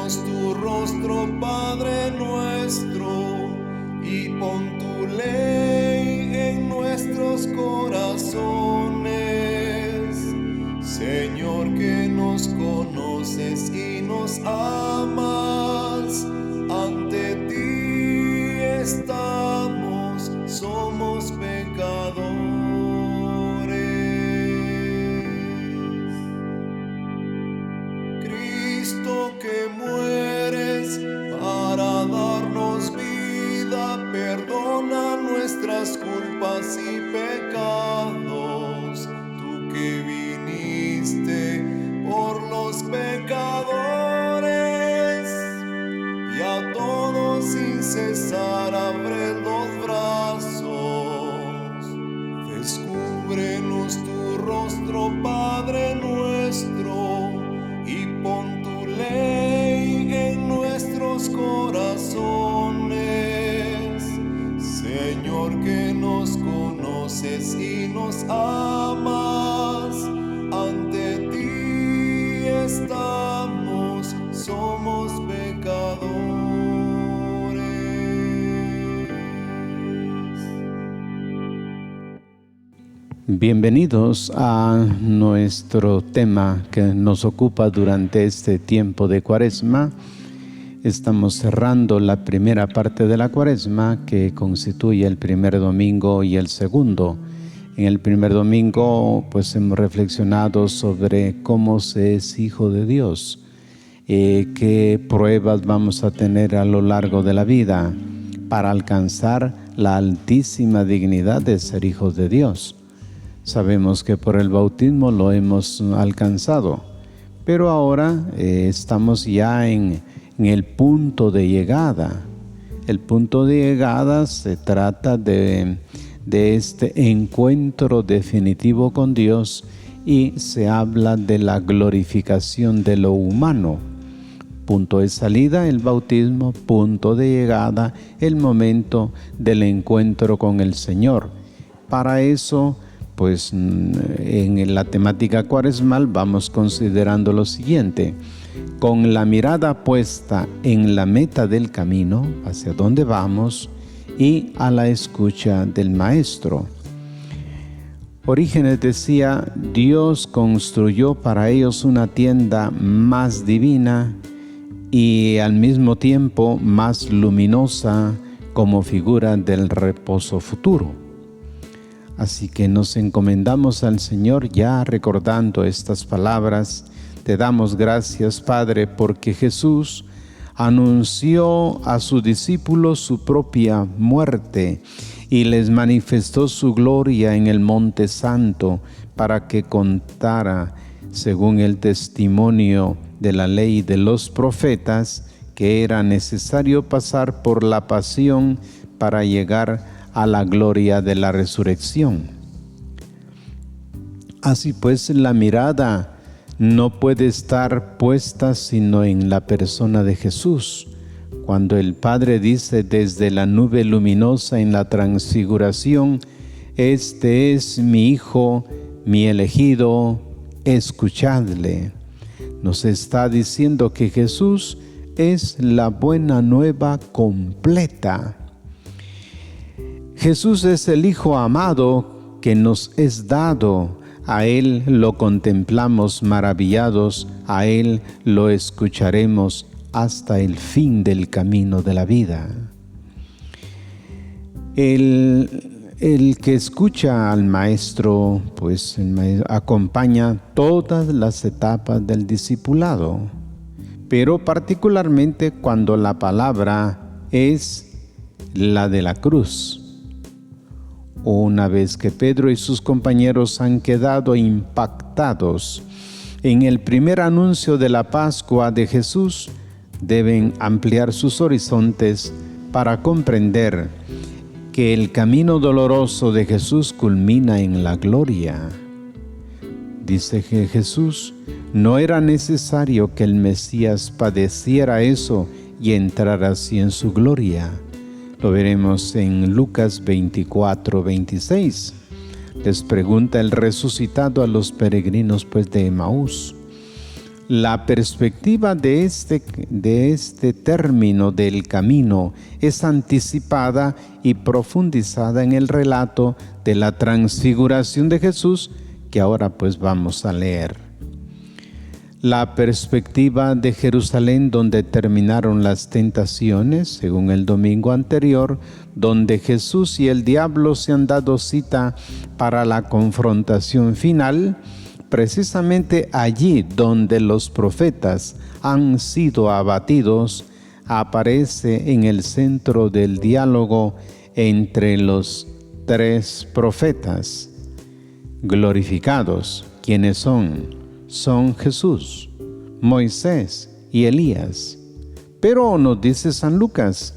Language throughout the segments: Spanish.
Descúbrenos tu rostro, Padre nuestro, y pon tu ley en nuestros corazones. Señor, que nos conoces y nos amas, ante ti estamos, somos pecadores. Cristo, que mueres para darnos vida, perdona nuestras culpas y pecados. Tú que viniste por los pecadores, y a todos sin cesar abre los brazos. Descúbrenos tu rostro, Padre nuestro, y pon tu ley en nuestros corazones. Señor, que nos conoces y nos amas, ante ti estamos, somos pecadores. Bienvenidos a nuestro tema que nos ocupa durante este tiempo de Cuaresma. Estamos cerrando la primera parte de la Cuaresma, que constituye el primer domingo y el segundo. En el primer domingo pues hemos reflexionado sobre cómo se es hijo de Dios, qué pruebas vamos a tener a lo largo de la vida para alcanzar la altísima dignidad de ser hijos de Dios. Sabemos que por el bautismo lo hemos alcanzado, pero ahora estamos ya en el punto de llegada. El punto de llegada se trata de este encuentro definitivo con Dios, y se habla de la glorificación de lo humano. Punto de salida, el bautismo; punto de llegada, el momento del encuentro con el Señor. Para eso, pues en la temática cuaresmal vamos considerando lo siguiente: con la mirada puesta en la meta del camino, hacia dónde vamos, y a la escucha del Maestro. Orígenes decía: Dios construyó para ellos una tienda más divina y al mismo tiempo más luminosa, como figura del reposo futuro. Así que nos encomendamos al Señor ya recordando estas palabras. Te damos gracias, Padre, porque Jesús anunció a sus discípulos su propia muerte y les manifestó su gloria en el Monte Santo, para que contara, según el testimonio de la ley de los profetas, que era necesario pasar por la pasión para llegar a la gloria de la resurrección. Así pues, la mirada no puede estar puesta sino en la persona de Jesús. Cuando el Padre dice desde la nube luminosa en la transfiguración: este es mi Hijo, mi elegido, escuchadle, nos está diciendo que Jesús es la buena nueva completa. Jesús es el Hijo amado que nos es dado. A Él lo contemplamos maravillados, a Él lo escucharemos hasta el fin del camino de la vida. El que escucha al Maestro, pues acompaña todas las etapas del discipulado, pero particularmente cuando la palabra es la de la cruz. Una vez que Pedro y sus compañeros han quedado impactados en el primer anuncio de la Pascua de Jesús, deben ampliar sus horizontes para comprender que el camino doloroso de Jesús culmina en la gloria. Dice que Jesús no era necesario que el Mesías padeciera eso y entrara así en su gloria. Lo veremos en Lucas 24:26. Les pregunta el resucitado a los peregrinos de Emaús: La perspectiva de este término del camino es anticipada y profundizada en el relato de la transfiguración de Jesús, que ahora pues vamos a leer. La perspectiva de Jerusalén, donde terminaron las tentaciones, según el domingo anterior, donde Jesús y el diablo se han dado cita para la confrontación final, precisamente allí donde los profetas han sido abatidos, aparece en el centro del diálogo entre los tres profetas glorificados. ¿Quiénes son? Son Jesús, Moisés y Elías. Pero nos dice San Lucas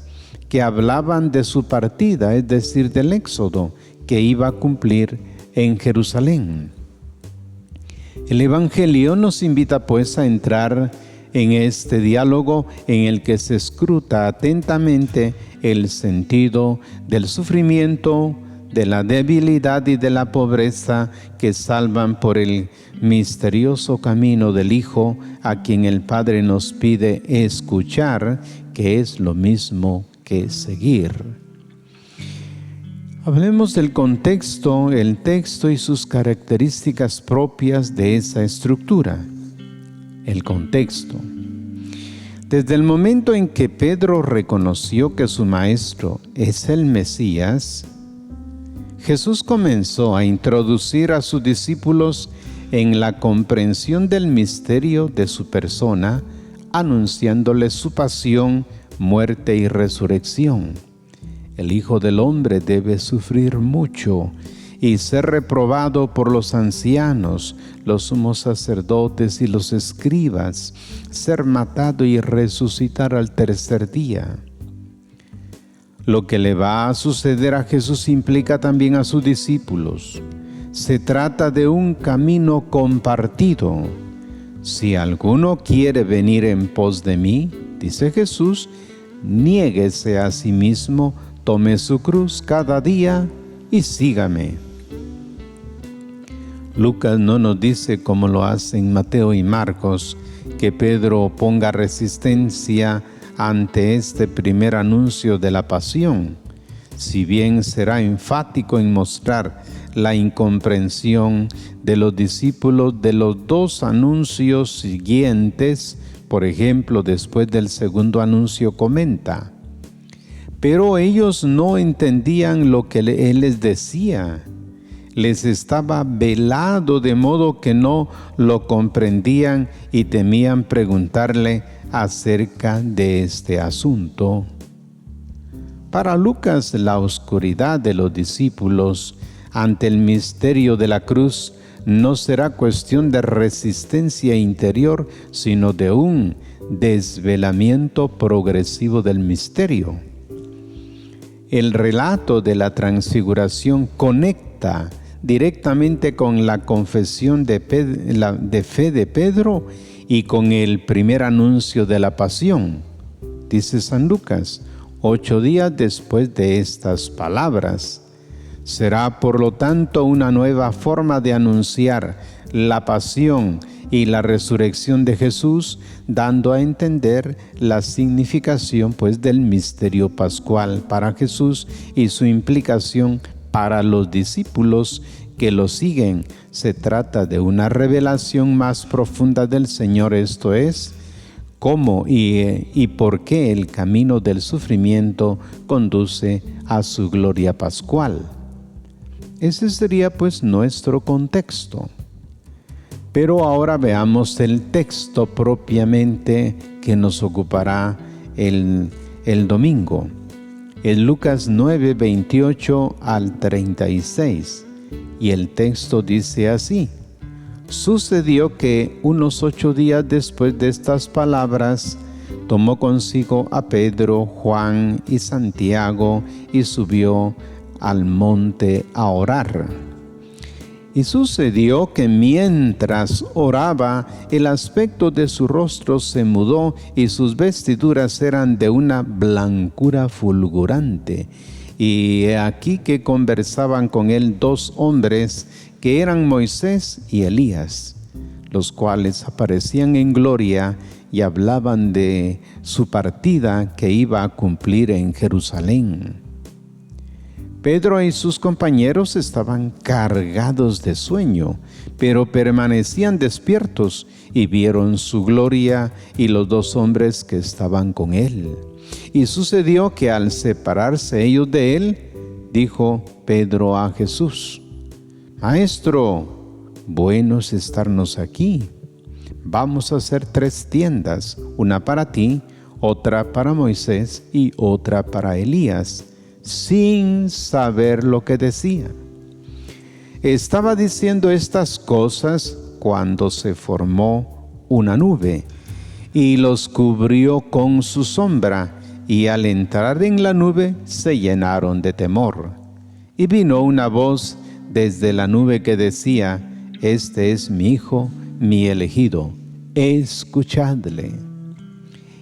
que hablaban de su partida, es decir, del éxodo que iba a cumplir en Jerusalén. El Evangelio nos invita pues a entrar en este diálogo en el que se escruta atentamente el sentido del sufrimiento, de la debilidad y de la pobreza que salvan por el misterioso camino del Hijo, a quien el Padre nos pide escuchar, que es lo mismo que seguir. Hablemos del contexto, el texto y sus características propias de esa estructura. El contexto. Desde el momento en que Pedro reconoció que su maestro es el Mesías, Jesús comenzó a introducir a sus discípulos en la comprensión del misterio de su persona, anunciándoles su pasión, muerte y resurrección. El Hijo del Hombre debe sufrir mucho y ser reprobado por los ancianos, los sumos sacerdotes y los escribas, ser matado y resucitar al tercer día. Lo que le va a suceder a Jesús implica también a sus discípulos. Se trata de un camino compartido. Si alguno quiere venir en pos de mí, dice Jesús, niéguese a sí mismo, tome su cruz cada día y sígame. Lucas no nos dice, como lo hacen Mateo y Marcos, que Pedro ponga resistencia ante este primer anuncio de la pasión, si bien será enfático en mostrar la incomprensión de los discípulos de los dos anuncios siguientes. Por ejemplo, después del segundo anuncio comenta: pero ellos no entendían lo que él les decía. Les estaba velado de modo que no lo comprendían y temían preguntarle acerca de este asunto. Para Lucas, la oscuridad de los discípulos ante el misterio de la cruz no será cuestión de resistencia interior, sino de un desvelamiento progresivo del misterio. El relato de la transfiguración conecta directamente con la confesión de fe de Pedro y con el primer anuncio de la pasión. Dice San Lucas, 8 días después de estas palabras. Será por lo tanto una nueva forma de anunciar la pasión y la resurrección de Jesús, dando a entender la significación del misterio pascual para Jesús y su implicación para los discípulos que lo siguen. Se trata de una revelación más profunda del Señor, esto es, cómo y por qué el camino del sufrimiento conduce a su gloria pascual. Ese sería nuestro contexto. Pero ahora veamos el texto propiamente que nos ocupará el domingo. En Lucas 9, 28 al 36. Y el texto dice así: sucedió que unos 8 días después de estas palabras, tomó consigo a Pedro, Juan y Santiago y subió al monte a orar. Y sucedió que mientras oraba, el aspecto de su rostro se mudó y sus vestiduras eran de una blancura fulgurante. Y he aquí que conversaban con él 2 hombres que eran Moisés y Elías, los cuales aparecían en gloria y hablaban de su partida que iba a cumplir en Jerusalén. Pedro y sus compañeros estaban cargados de sueño, pero permanecían despiertos y vieron su gloria y los dos hombres que estaban con él. Y sucedió que al separarse ellos de él, dijo Pedro a Jesús: Maestro, bueno es estarnos aquí. Vamos a hacer 3 tiendas, una para ti, otra para Moisés y otra para Elías, sin saber lo que decía. Estaba diciendo estas cosas cuando se formó una nube y los cubrió con su sombra, y al entrar en la nube se llenaron de temor. Y vino una voz desde la nube que decía: Este es mi Hijo, mi elegido, escuchadle.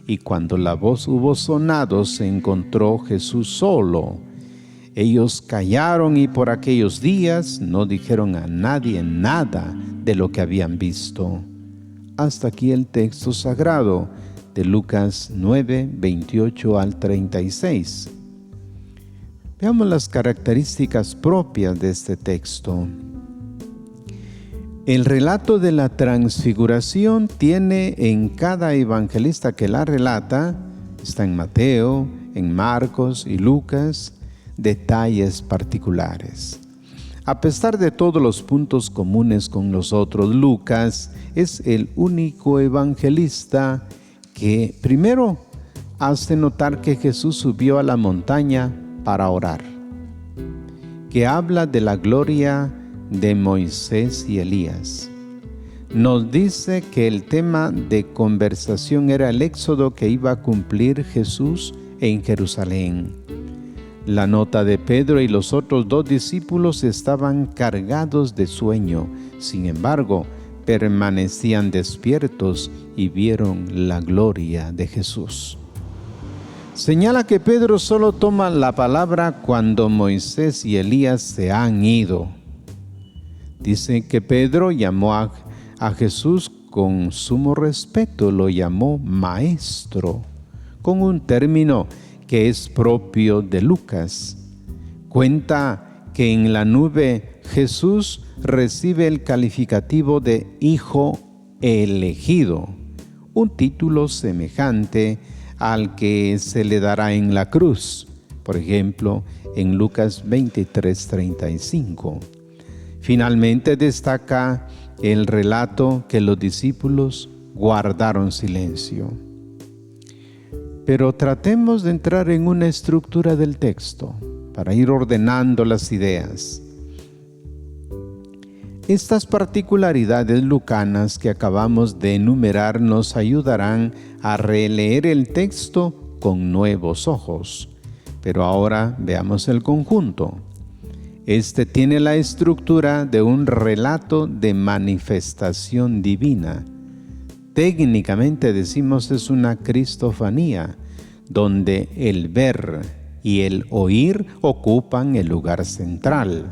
Y cuando la voz hubo sonado, se encontró Jesús solo. Ellos callaron y por aquellos días no dijeron a nadie nada de lo que habían visto. Hasta aquí el texto sagrado de Lucas 9, 28 al 36. Veamos las características propias de este texto. El relato de la transfiguración tiene en cada evangelista que la relata, está en Mateo, en Marcos y Lucas, detalles particulares. A pesar de todos los puntos comunes con los otros, Lucas es el único evangelista que primero hace notar que Jesús subió a la montaña para orar, que habla de la gloria de Moisés y Elías. Nos dice que el tema de conversación era el éxodo que iba a cumplir Jesús en Jerusalén. La nota de Pedro y los otros 2 discípulos estaban cargados de sueño, sin embargo, permanecían despiertos y vieron la gloria de Jesús. Señala que Pedro solo toma la palabra cuando Moisés y Elías se han ido. Dice que Pedro llamó a Jesús con sumo respeto, lo llamó maestro, con un término que es propio de Lucas. Cuenta que en la nube Jesús recibe el calificativo de Hijo elegido, un título semejante al que se le dará en la cruz, por ejemplo, en Lucas 23:35. Finalmente destaca el relato que los discípulos guardaron silencio. Pero tratemos de entrar en una estructura del texto para ir ordenando las ideas. Estas particularidades lucanas que acabamos de enumerar nos ayudarán a releer el texto con nuevos ojos. Pero ahora veamos el conjunto. Este tiene la estructura de un relato de manifestación divina. Técnicamente decimos es una cristofanía, donde el ver y el oír ocupan el lugar central.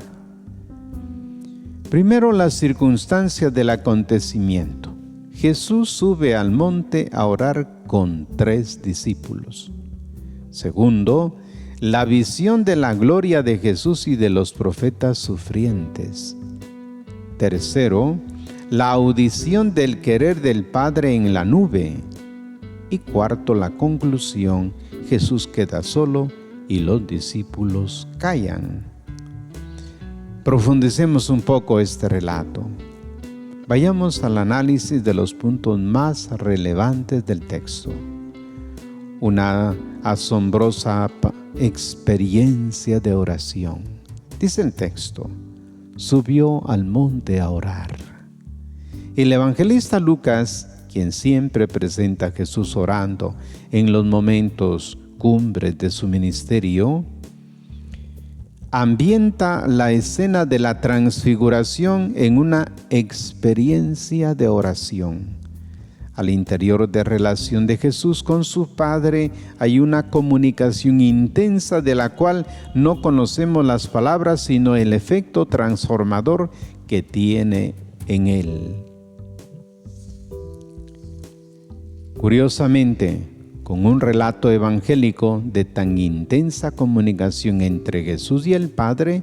Primero, las circunstancias del acontecimiento. Jesús sube al monte a orar con 3 discípulos. Segundo, la visión de la gloria de Jesús y de los profetas sufrientes. Tercero, la audición del querer del Padre en la nube. Y cuarto, la conclusión: Jesús queda solo y los discípulos callan. Profundicemos un poco este relato. Vayamos al análisis de los puntos más relevantes del texto. Una asombrosa experiencia de oración. Dice el texto: subió al monte a orar. El evangelista Lucas, quien siempre presenta a Jesús orando en los momentos cumbres de su ministerio, ambienta la escena de la transfiguración en una experiencia de oración. Al interior de relación de Jesús con su Padre hay una comunicación intensa de la cual no conocemos las palabras, sino el efecto transformador que tiene en él. Curiosamente, con un relato evangélico de tan intensa comunicación entre Jesús y el Padre,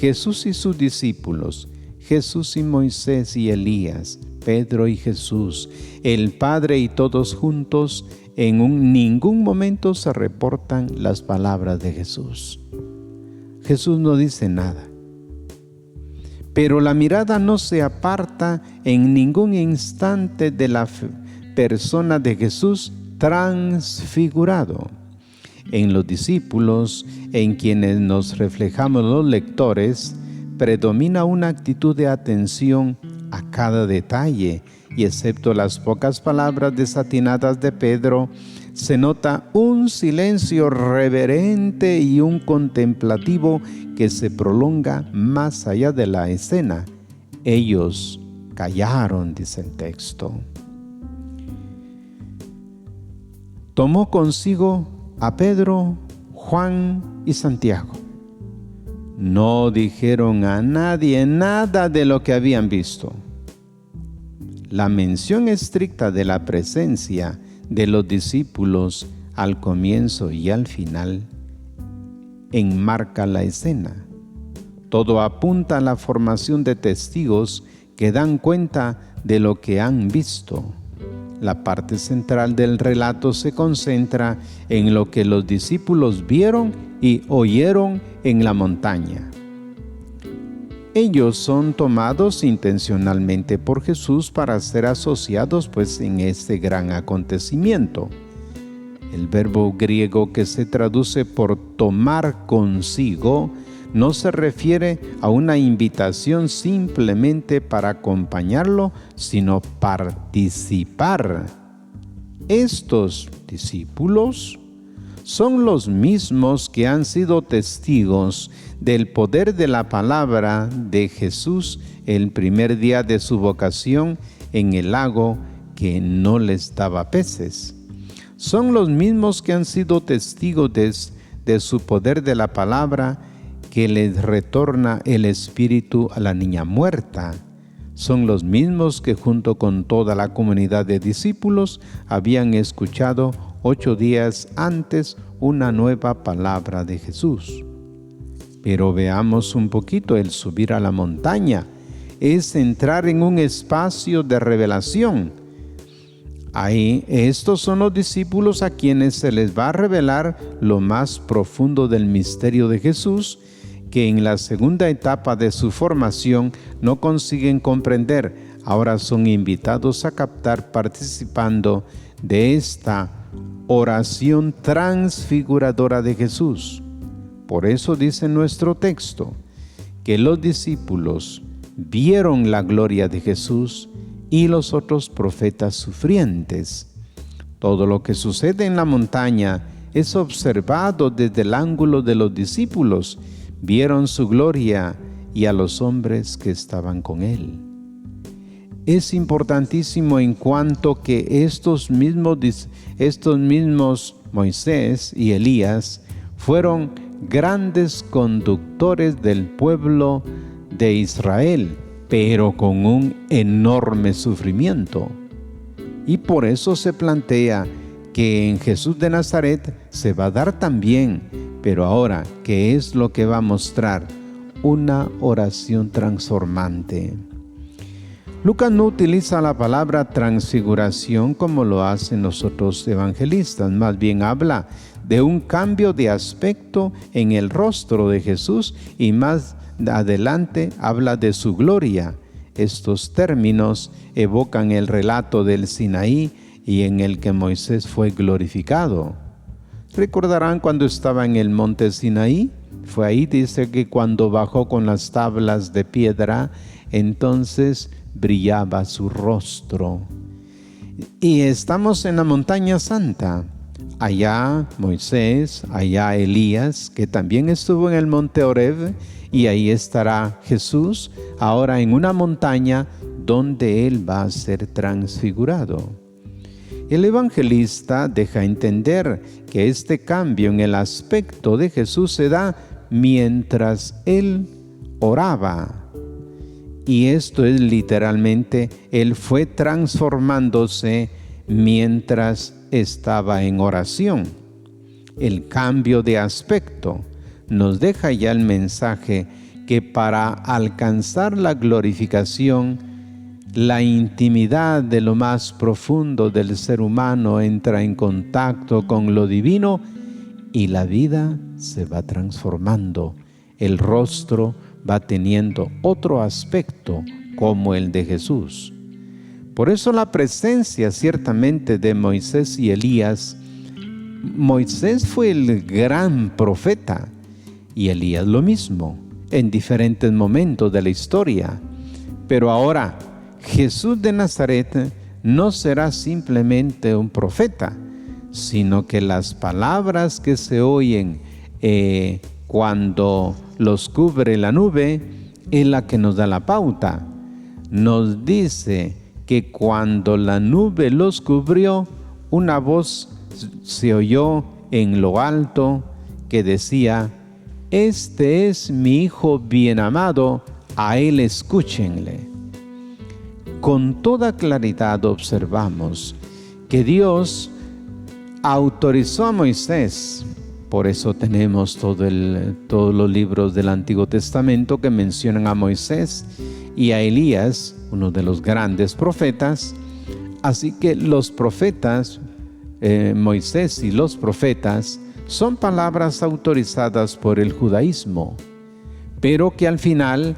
Jesús y sus discípulos, Jesús y Moisés y Elías, Pedro y Jesús, el Padre y todos juntos, en ningún momento se reportan las palabras de Jesús. Jesús no dice nada. Pero la mirada no se aparta en ningún instante de la persona de Jesús transfigurado. En los discípulos, en quienes nos reflejamos los lectores, predomina una actitud de atención a cada detalle, y excepto las pocas palabras desatinadas de Pedro, se nota un silencio reverente y un contemplativo que se prolonga más allá de la escena. Ellos callaron, dice el texto. Tomó consigo a Pedro, Juan y Santiago. No dijeron a nadie nada de lo que habían visto. La mención estricta de la presencia de los discípulos al comienzo y al final enmarca la escena. Todo apunta a la formación de testigos que dan cuenta de lo que han visto. La parte central del relato se concentra en lo que los discípulos vieron y oyeron en la montaña. Ellos son tomados intencionalmente por Jesús para ser asociados en este gran acontecimiento. El verbo griego que se traduce por tomar consigo no se refiere a una invitación simplemente para acompañarlo, sino participar. Estos discípulos son los mismos que han sido testigos del poder de la palabra de Jesús el primer día de su vocación en el lago que no les daba peces. Son los mismos que han sido testigos de su poder de la palabra que les retorna el espíritu a la niña muerta. Son los mismos que junto con toda la comunidad de discípulos habían escuchado 8 días antes una nueva palabra de Jesús. Pero veamos un poquito, el subir a la montaña es entrar en un espacio de revelación. Ahí, estos son los discípulos a quienes se les va a revelar lo más profundo del misterio de Jesús, que en la segunda etapa de su formación no consiguen comprender. Ahora son invitados a captar participando de esta oración transfiguradora de Jesús. Por eso dice nuestro texto que los discípulos vieron la gloria de Jesús y los otros profetas sufrientes. Todo lo que sucede en la montaña es observado desde el ángulo de los discípulos. Vieron su gloria y a los hombres que estaban con él. Es importantísimo en cuanto que estos mismos Moisés y Elías fueron grandes conductores del pueblo de Israel, pero con un enorme sufrimiento. Y por eso se plantea que en Jesús de Nazaret se va a dar también, pero ahora, ¿qué es lo que va a mostrar? Una oración transformante. Lucas no utiliza la palabra transfiguración como lo hacen los otros evangelistas, más bien habla de un cambio de aspecto en el rostro de Jesús y más adelante habla de su gloria. Estos términos evocan el relato del Sinaí y en el que Moisés fue glorificado. ¿Recordarán cuando estaba en el monte Sinaí? Fue ahí, dice que cuando bajó con las tablas de piedra, entonces brillaba su rostro. Y estamos en la montaña santa. Allá Moisés, allá Elías, que también estuvo en el monte Horeb, y ahí estará Jesús, ahora en una montaña donde Él va a ser transfigurado. El evangelista deja entender que este cambio en el aspecto de Jesús se da mientras Él oraba. Y esto es literalmente, Él fue transformándose mientras estaba en oración. El cambio de aspecto nos deja ya el mensaje que para alcanzar la glorificación, la intimidad de lo más profundo del ser humano entra en contacto con lo divino y la vida se va transformando. El rostro va teniendo otro aspecto como el de Jesús. Por eso la presencia ciertamente de Moisés y Elías. Moisés fue el gran profeta y Elías lo mismo, en diferentes momentos de la historia. Pero ahora, Jesús de Nazaret no será simplemente un profeta, sino que las palabras que se oyen cuando los cubre la nube es la que nos da la pauta. Nos dice que cuando la nube los cubrió, una voz se oyó en lo alto que decía: este es mi Hijo bien amado, a él escúchenle. Con toda claridad observamos que Dios autorizó a Moisés. Por eso tenemos todos los libros del Antiguo Testamento que mencionan a Moisés y a Elías, uno de los grandes profetas. Así que los profetas, Moisés y los profetas, son palabras autorizadas por el judaísmo, pero que al final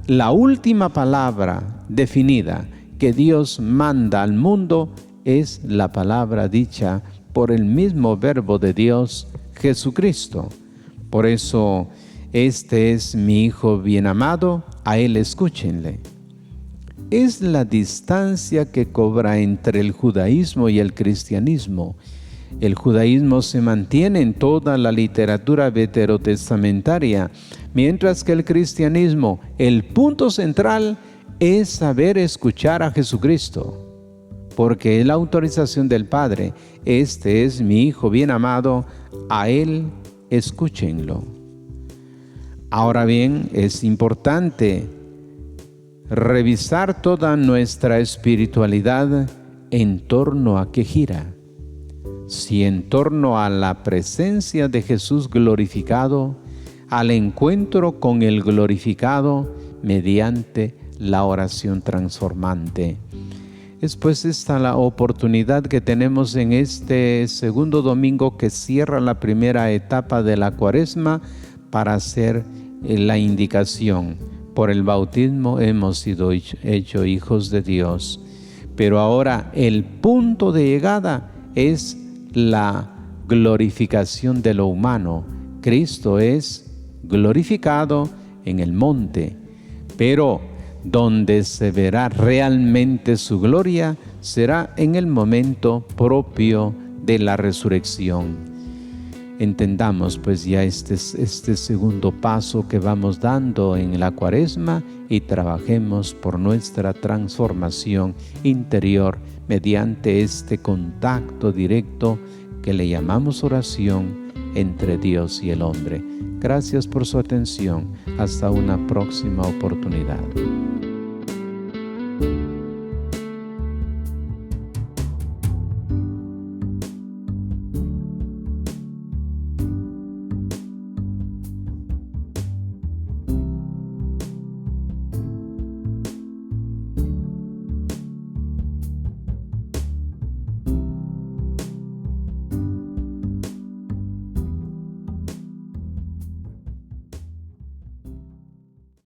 la última palabra definida que Dios manda al mundo es la palabra dicha por el mismo Verbo de Dios, Jesucristo. Por eso, este es mi Hijo bien amado, a él escúchenle. Es la distancia que cobra entre el judaísmo y el cristianismo. El judaísmo se mantiene en toda la literatura veterotestamentaria, mientras que el cristianismo, el punto central es saber escuchar a Jesucristo, porque es la autorización del Padre. Este es mi Hijo bien amado, a él escúchenlo. Ahora bien, es importante revisar toda nuestra espiritualidad en torno a qué gira. Si en torno a la presencia de Jesús glorificado, al encuentro con el glorificado mediante la oración transformante. Es pues esta la oportunidad que tenemos en este segundo domingo que cierra la primera etapa de la Cuaresma para hacer la indicación. Por el bautismo hemos sido hechos hijos de Dios. Pero ahora el punto de llegada es la glorificación de lo humano. Cristo es glorificado en el monte, pero donde se verá realmente su gloria será en el momento propio de la resurrección. Entendamos pues ya este segundo paso que vamos dando en la Cuaresma y trabajemos por nuestra transformación interior mediante este contacto directo que le llamamos oración entre Dios y el hombre. Gracias por su atención. Hasta una próxima oportunidad.